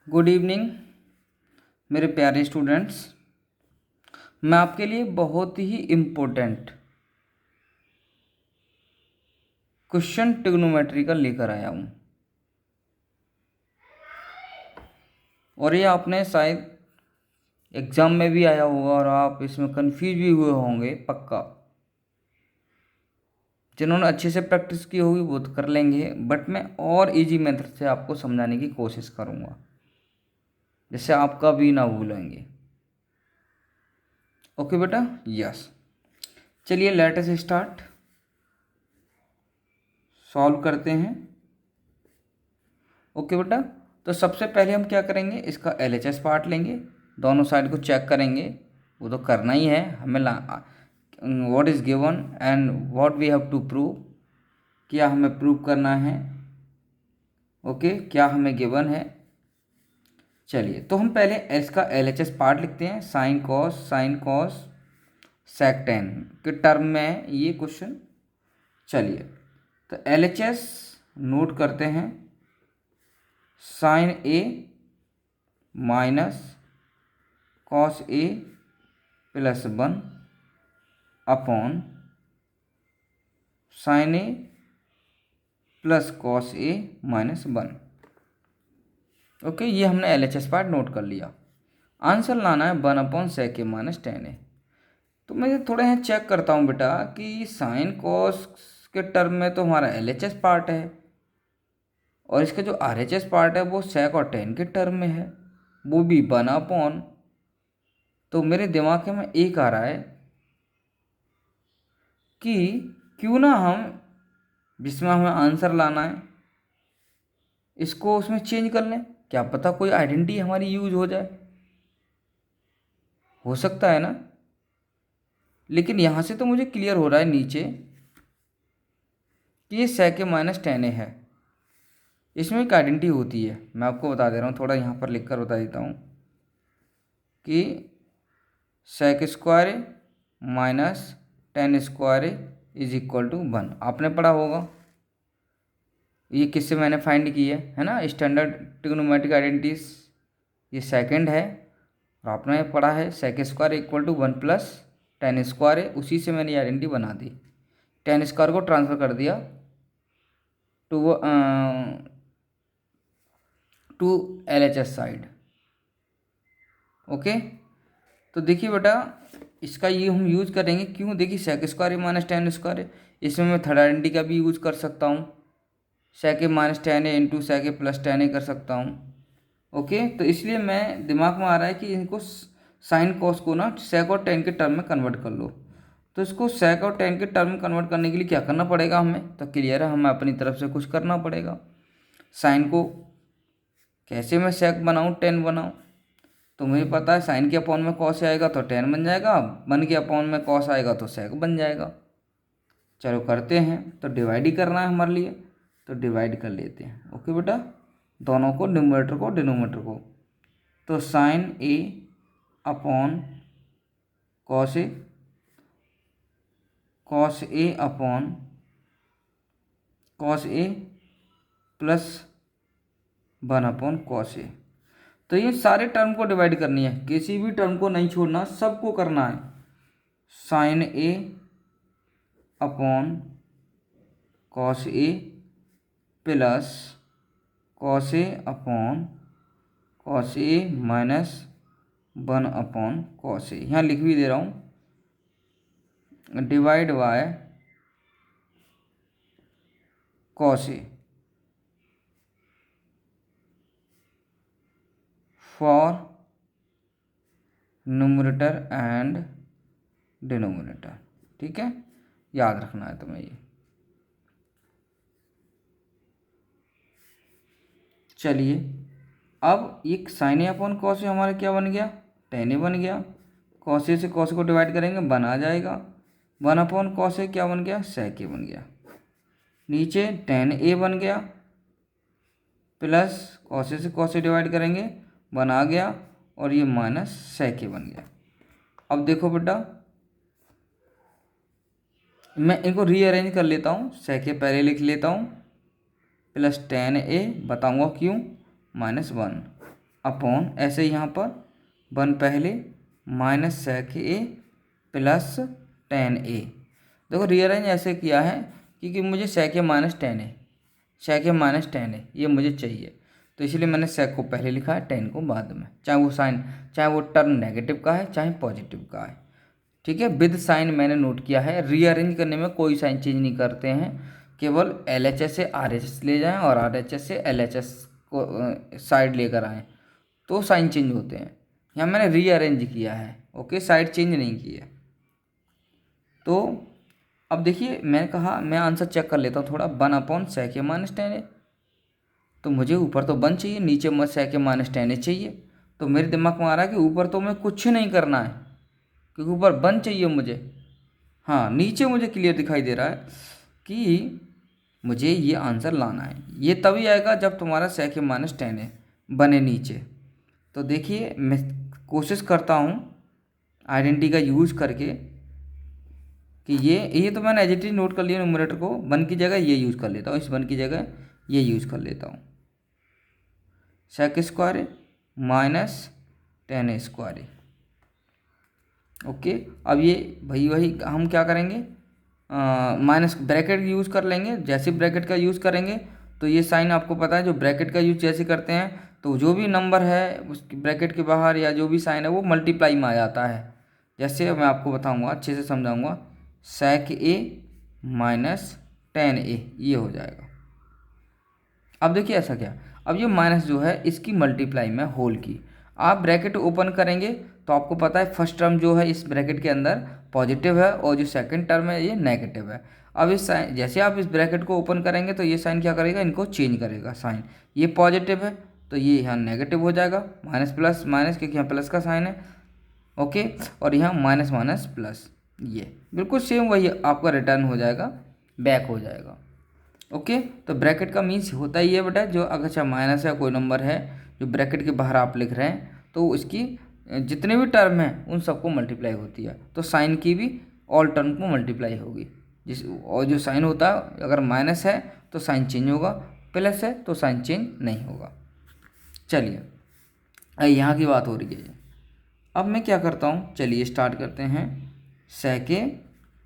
Good evening मेरे प्यारे students. मैं आपके लिए बहुत ही इम्पोर्टेंट क्वेश्चन ट्रिग्नोमेट्री का लेकर आया हूँ और ये आपने शायद एग्ज़ाम में भी आया होगा और आप इसमें कंफ्यूज भी हुए होंगे पक्का। जिन्होंने अच्छे से प्रैक्टिस की होगी वो तो कर लेंगे, बट मैं और इजी मेथड से आपको समझाने की कोशिश करूँगा जिससे आप कभी ना भूलेंगे। ओके बेटा, यस। चलिए लेट अस स्टार्ट, सॉल्व करते हैं। ओके बेटा, तो सबसे पहले हम क्या करेंगे, इसका LHS पार्ट लेंगे, दोनों साइड को चेक करेंगे। वो तो करना ही है हमें। What is given and what we have to prove, क्या हमें प्रूव करना है। ओके, क्या हमें गिवन है। चलिए तो हम पहले इसका LHS पार्ट लिखते हैं। साइन कॉस सेक टेन के टर्म में है ये क्वेश्चन। चलिए तो LHS नोट करते हैं। Sign A minus cos A plus 1 upon sine A plus cos A minus 1। Okay, ये हमने LHS पार्ट नोट कर लिया। आंसर लाना है 1 अपॉन सेक ए माइनस टेन ए। तो मैं थोड़ा यहाँ चेक करता हूँ बेटा कि साइन कॉस के टर्म में तो हमारा LHS पार्ट है और इसका जो RHS पार्ट है वो सेक और टेन के टर्म में है, वो भी 1 अपॉन। तो मेरे दिमाग में एक आ रहा है कि क्यों ना हम, जिसमें हमें आंसर लाना है, इसको उसमें चेंज कर लें। क्या पता कोई आइडेंटिटी हमारी यूज हो जाए, हो सकता है ना। लेकिन यहाँ से तो मुझे क्लियर हो रहा है नीचे कि ये सेक ए माइनस टेन ए है, इसमें एक आइडेंटिटी होती है। मैं आपको बता दे रहा हूँ, थोड़ा यहाँ पर लिख कर बता देता हूँ कि sec square A minus tan square A is equal to 1। आपने पढ़ा होगा, ये किससे मैंने फाइंड की है ना, स्टैंडर्ड ट्रिग्नोमेट्रिक आइडेंटिटीज। ये सेकंड है और आपने पढ़ा है sec square equal to 1 plus tan square है। उसी से मैंने ये आइडेंटिटी बना दी। टेन स्क्वायर को ट्रांसफ़र कर दिया टू LHS साइड। ओके, तो देखिए बेटा इसका ये हम यूज़ करेंगे। क्यों, देखिए सेक square A minus tan square है, इसमें मैं थर्ड आइडेंटिटी का भी यूज़ कर सकता हूँ। सेक ए माइनस टेन ए इंटू सेक ए प्लस टेन ए कर सकता हूँ। ओके, तो इसलिए मैं दिमाग में आ रहा है कि इनको साइन कॉस को ना सेक और टेन के टर्म में कन्वर्ट कर लो। तो इसको सेक और टेन के टर्म में कन्वर्ट करने के लिए क्या करना पड़ेगा हमें, तो क्लियर है, हमें अपनी तरफ से कुछ करना पड़ेगा। साइन को कैसे मैं सेक बनाऊँ, टेन बनाऊँ, तो मुझे पता है साइन के अपॉन में कॉस आएगा तो टेन बन जाएगा, 1 के अपॉन में कॉस आएगा तो सेक बन जाएगा। चलो करते हैं, तो डिवाइड ही करना है हमारे लिए, तो डिवाइड कर लेते हैं। ओके बेटा, दोनों को, न्यूमरेटर को डिनोमिनेटर को। तो sign A upon cos A, cos A upon cos A plus 1 upon cos A. तो ये सारे टर्म को डिवाइड करनी है, किसी भी टर्म को नहीं छोड़ना, सबको करना है। Sign A upon cos A plus cos A upon cos A minus 1 upon cos A. यहाँ लिख भी दे रहा हूँ, divide by cos A for numerator and denominator. ठीक है, याद रखना है तुम्हें ये। चलिए अब एक sign A upon cos A हमारा क्या बन गया, टेन ए बन गया। कॉस ए से कॉस को डिवाइड करेंगे, 1 आ जाएगा। 1 अपॉन कॉस ए क्या बन गया, सेक ए बन गया। नीचे टेन ए बन गया प्लस कॉस ए से कॉस ए डिवाइड करेंगे, 1 आ गया, और ये माइनस सेक ए बन गया। अब देखो बेटा, मैं इनको रीअरेंज कर लेता हूँ। सेक ए पहले लिख लेता हूँ प्लस टेन ए, बताऊँगा क्यों, माइनस 1 अपॉन ऐसे यहाँ पर 1 पहले माइनस सेक ए प्लस टेन ए। देखो रीअरेंज ऐसे किया है क्योंकि मुझे सेक ए माइनस टेन है, सेक ए माइनस टेन है ये मुझे चाहिए, तो इसलिए मैंने सेक को पहले लिखा है, टेन को बाद में, चाहे वो साइन, चाहे वो टर्म नेगेटिव का है चाहे पॉजिटिव का है। ठीक है, विद साइन मैंने नोट किया है। रीअरेंज करने में कोई साइन चेंज नहीं करते हैं, केवल LHS से RHS ले जाएं और RHS से LHS को साइड लेकर आएँ तो साइन चेंज होते हैं। यहाँ मैंने रीअरेंज किया है, ओके, साइड चेंज नहीं की है। तो अब देखिए मैंने कहा मैं आंसर चेक कर लेता हूँ थोड़ा, 1 अपॉन सेक ए माइनस टेन ए, तो मुझे ऊपर तो 1 चाहिए, नीचे मैं सेक ए माइनस टेन ए चाहिए। तो मेरे दिमाग में आ रहा है कि ऊपर तो मैं कुछ नहीं करना है क्योंकि ऊपर 1 चाहिए मुझे। हाँ, नीचे मुझे क्लियर दिखाई दे रहा है कि मुझे ये आंसर लाना है। ये तभी आएगा जब तुम्हारा सेक ए माइनस टेन ए बने नीचे। तो देखिए मैं कोशिश करता हूँ आइडेंटिटी का यूज़ करके कि ये तो मैंने एज नोट कर लिया न्यूमरेटर को, 1 की जगह ये यूज़ कर लेता हूँ, इस 1 की जगह ये यूज़ कर लेता हूँ, सेक स्क्वायर माइनस टेन ए स्क्वायर। ओके, अब ये वही हम क्या करेंगे, माइनस ब्रैकेट यूज़ कर लेंगे। जैसे ब्रैकेट का यूज़ करेंगे तो ये साइन आपको पता है, जो ब्रैकेट का यूज़ जैसे करते हैं तो जो भी नंबर है उस ब्रैकेट के बाहर या जो भी साइन है वो मल्टीप्लाई में आ जाता है। जैसे मैं आपको बताऊंगा, अच्छे से समझाऊंगा, सेक ए माइनस टेन ए ये हो जाएगा। अब देखिए ऐसा क्या, अब ये माइनस जो है इसकी मल्टीप्लाई में होल की, आप ब्रैकेट ओपन करेंगे तो आपको पता है फर्स्ट टर्म जो है इस ब्रैकेट के अंदर पॉजिटिव है और जो सेकंड टर्म है ये नेगेटिव है। अब इस साइन, जैसे आप इस ब्रैकेट को ओपन करेंगे तो ये साइन क्या करेगा, इनको चेंज करेगा साइन, ये पॉजिटिव है तो ये यहाँ नेगेटिव हो जाएगा, माइनस प्लस माइनस क्योंकि यहाँ प्लस का साइन है, ओके, और यहाँ माइनस माइनस प्लस, ये बिल्कुल सेम वही आपका रिटर्न हो जाएगा, बैक हो जाएगा। ओके, तो ब्रैकेट का मीन्स होता ही है बेटा, जो अगर अच्छा माइनस है कोई नंबर है जो ब्रैकेट के बाहर आप लिख रहे हैं तो उसकी जितने भी टर्म हैं उन सबको मल्टीप्लाई होती है, तो साइन की भी ऑल टर्म को मल्टीप्लाई होगी। और जो साइन होता है अगर माइनस है तो साइन चेंज होगा, प्लस है तो साइन चेंज नहीं होगा। चलिए यहाँ की बात हो रही है, अब मैं क्या करता हूँ, चलिए स्टार्ट करते हैं। सेक ए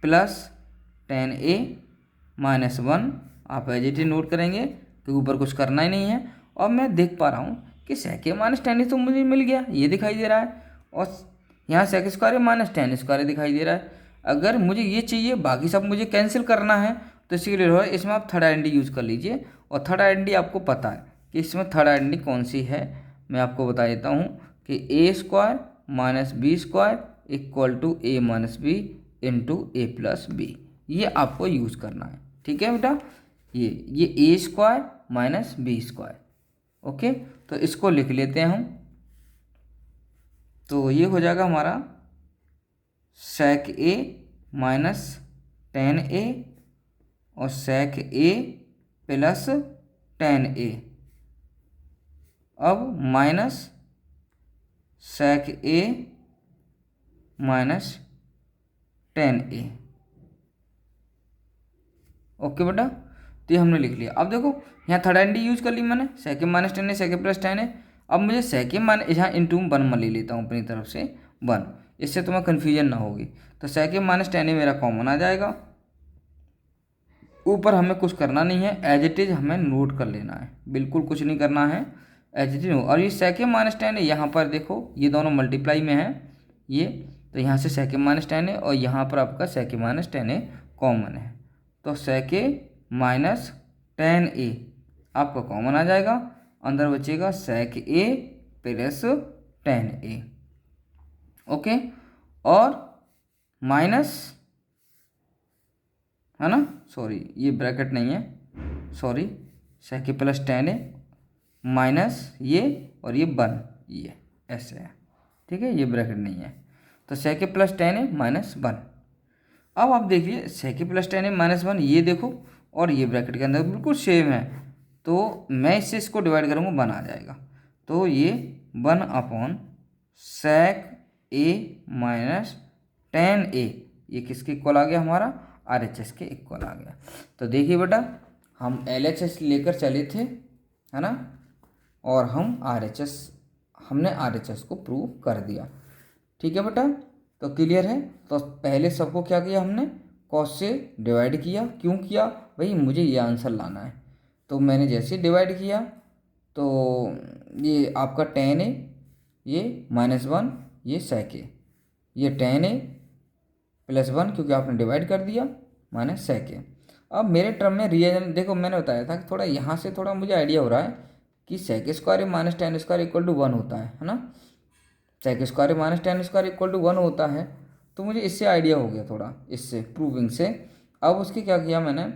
प्लस टेन ए माइनस 1 आप एज नोट करेंगे क्योंकि ऊपर कुछ करना ही नहीं है। और मैं देख पा रहा हूँ कि सेक ए माइनस टेन ए तो मुझे मिल गया, ये दिखाई दे रहा है, और यहाँ sec square minus tan square दिखाई दे रहा है। अगर मुझे ये चाहिए, बाकी सब मुझे कैंसिल करना है, तो इसीलिए इसमें आप थर्ड आइडेंटिटी यूज़ कर लीजिए। और थर्ड आइडेंटिटी आपको पता है कि इसमें थर्ड आइडेंटिटी कौन सी है, मैं आपको बता देता हूँ कि A square minus B square equal to A minus B into A plus B, ये आपको यूज़ करना है। ठीक है बेटा, ये A square minus B square, okay, तो इसको लिख लेते हैं हम। तो ये हो जाएगा हमारा सेक ए माइनस टेन ए और सेक ए प्लस टेन ए, अब माइनस सेक ए माइनस टेन ए। ओके बेटा, तो ये हमने लिख लिया। अब देखो यहाँ थर्ड आइडेंटिटी यूज कर ली मैंने, सेक ए माइनस टेन है, सेक ए प्लस टेन है। अब मुझे सेक ए माइनस यहाँ इंटू 1 में ले लेता हूँ अपनी तरफ से 1, इससे तुम्हें कन्फ्यूजन ना होगी। तो सेक ए माइनस टेन ए मेरा कॉमन आ जाएगा, ऊपर हमें कुछ करना नहीं है, एज इट इज हमें नोट कर लेना है, बिल्कुल कुछ नहीं करना है, एज इट इज। और ये सेक ए माइनस टेन है, यहाँ पर देखो ये दोनों मल्टीप्लाई में है ये, तो यहाँ से सेक ए माइनस टेन है और यहाँ पर आपका सेक ए माइनस टेन ए कॉमन है, तो सेक ए माइनस टेन ए आपका कॉमन आ जाएगा, अंदर बचेगा सेक ए प्लस टेन ए। ओके, और माइनस है ना, सॉरी ये ब्रैकेट नहीं है, सॉरी, सेक ए प्लस टेन ए माइनस ये और ये 1, ये ऐसे है, ठीक है, ये ब्रैकेट नहीं है। तो सेक ए प्लस टेन ए माइनस 1। अब आप देखिए सेक ए प्लस टेन ए माइनस 1, ये देखो, और ये ब्रैकेट के अंदर बिल्कुल सेम है, तो मैं इससे इसको डिवाइड करूँगा 1 आ जाएगा। तो ये 1 अपॉन सेक ए माइनस टेन ए, ये किसके इक्वल आ गया, हमारा RHS के इक्वल आ गया। तो देखिए बेटा, हम LHS लेकर चले थे, है ना, और हम RHS हमने RHS को प्रूव कर दिया। ठीक है बेटा, तो क्लियर है। तो पहले सबको क्या किया हमने, कॉस से डिवाइड किया। क्यों किया भाई, मुझे ये आंसर लाना है। तो मैंने जैसे डिवाइड किया तो ये आपका tan है, ये -1, ये sec है, ये tan है +1 क्योंकि आपने डिवाइड कर दिया माइनस sec है। अब मेरे टर्म में रिएजन देखो, मैंने बताया था कि थोड़ा यहाँ से थोड़ा मुझे आइडिया हो रहा है कि sec square minus tan square equal to 1 होता है ना। sec square minus tan square equal to 1 होता है। तो मुझे इससे आइडिया हो गया थोड़ा, इससे प्रूविंग से। अब उसके क्या किया मैंने,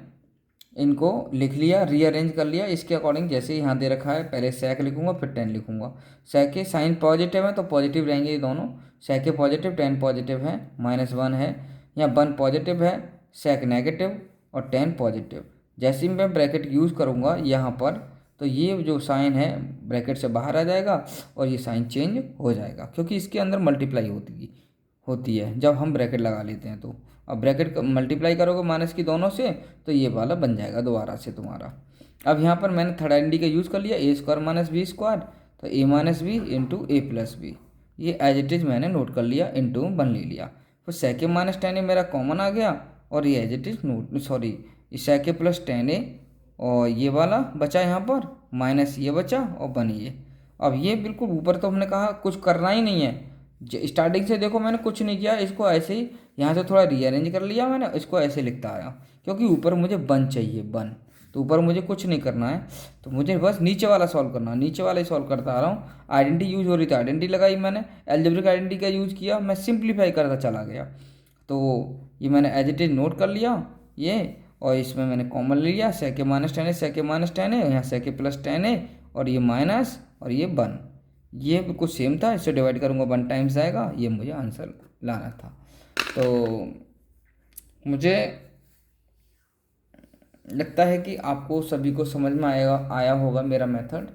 इनको लिख लिया, रीअरेंज कर लिया इसके अकॉर्डिंग। जैसे यहाँ दे रखा है, पहले sec लिखूंगा फिर tan लिखूंगा। sec के साइन पॉजिटिव है तो पॉजिटिव रहेंगे ये दोनों। sec के पॉजिटिव, tan पॉजिटिव है, -1 है, यहाँ 1 पॉजिटिव है, sec नेगेटिव और tan पॉजिटिव। जैसे ही मैं ब्रैकेट यूज़ करूँगा यहाँ पर, तो ये जो साइन है ब्रैकेट से बाहर आ जाएगा और ये साइन चेंज हो जाएगा, क्योंकि इसके अंदर मल्टीप्लाई होती है जब हम ब्रैकेट लगा लेते हैं। तो अब ब्रैकेट मल्टीप्लाई करोगे माइनस की दोनों से, तो ये वाला बन जाएगा दोबारा से तुम्हारा। अब यहाँ पर मैंने थर्ड आइडेंटिटी का यूज़ कर लिया, a square minus B square, तो a minus B into A plus B, ये एज इट इज़ मैंने नोट कर लिया, इंटू 1 ले लिया। फिर sec माइनस tan ए मेरा कॉमन आ गया और ये as it is note, sorry sec plus tan A, और ये वाला बचा यहाँ पर, माइनस ये बचा और 1 ये। अब ये बिल्कुल ऊपर तो हमने कहा कुछ करना ही नहीं है, स्टार्टिंग से देखो मैंने कुछ नहीं किया, इसको ऐसे ही यहाँ से थोड़ा रीअरेंज कर लिया मैंने, इसको ऐसे लिखता आया क्योंकि ऊपर मुझे 1 चाहिए, 1। तो ऊपर मुझे कुछ नहीं करना है, तो मुझे बस नीचे वाला सॉल्व करना है, नीचे वाला ही सॉल्व करता आ रहा हूँ। आइडेंटिटी यूज़ हो रही थी, आइडेंटिटी लगाई मैंने, अलजेब्रिक आइडेंटिटी का यूज़ किया, मैं सिंप्लीफाई करता चला गया। तो ये मैंने एज इट इज नोट कर लिया ये, और इसमें मैंने कॉमन ले लिया, sec माइनस tan है, sec माइनस tan है, यहाँ sec प्लस tan है, और ये माइनस और ये 1, ये बिल्कुल सेम था। इससे डिवाइड करूँगा 1 टाइम्स आएगा, ये मुझे आंसर लाना था। तो मुझे लगता है कि आपको सभी को समझ में आया होगा मेरा मेथड।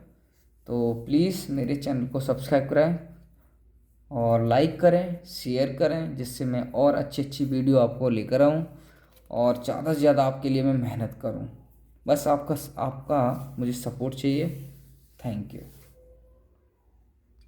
तो प्लीज़ मेरे चैनल को सब्सक्राइब करें और लाइक करें, शेयर करें, जिससे मैं और अच्छी वीडियो आपको लेकर आऊँ और ज़्यादा से ज़्यादा आपके लिए मैं मेहनत करूँ। बस आपका मुझे सपोर्ट चाहिए। Thank you.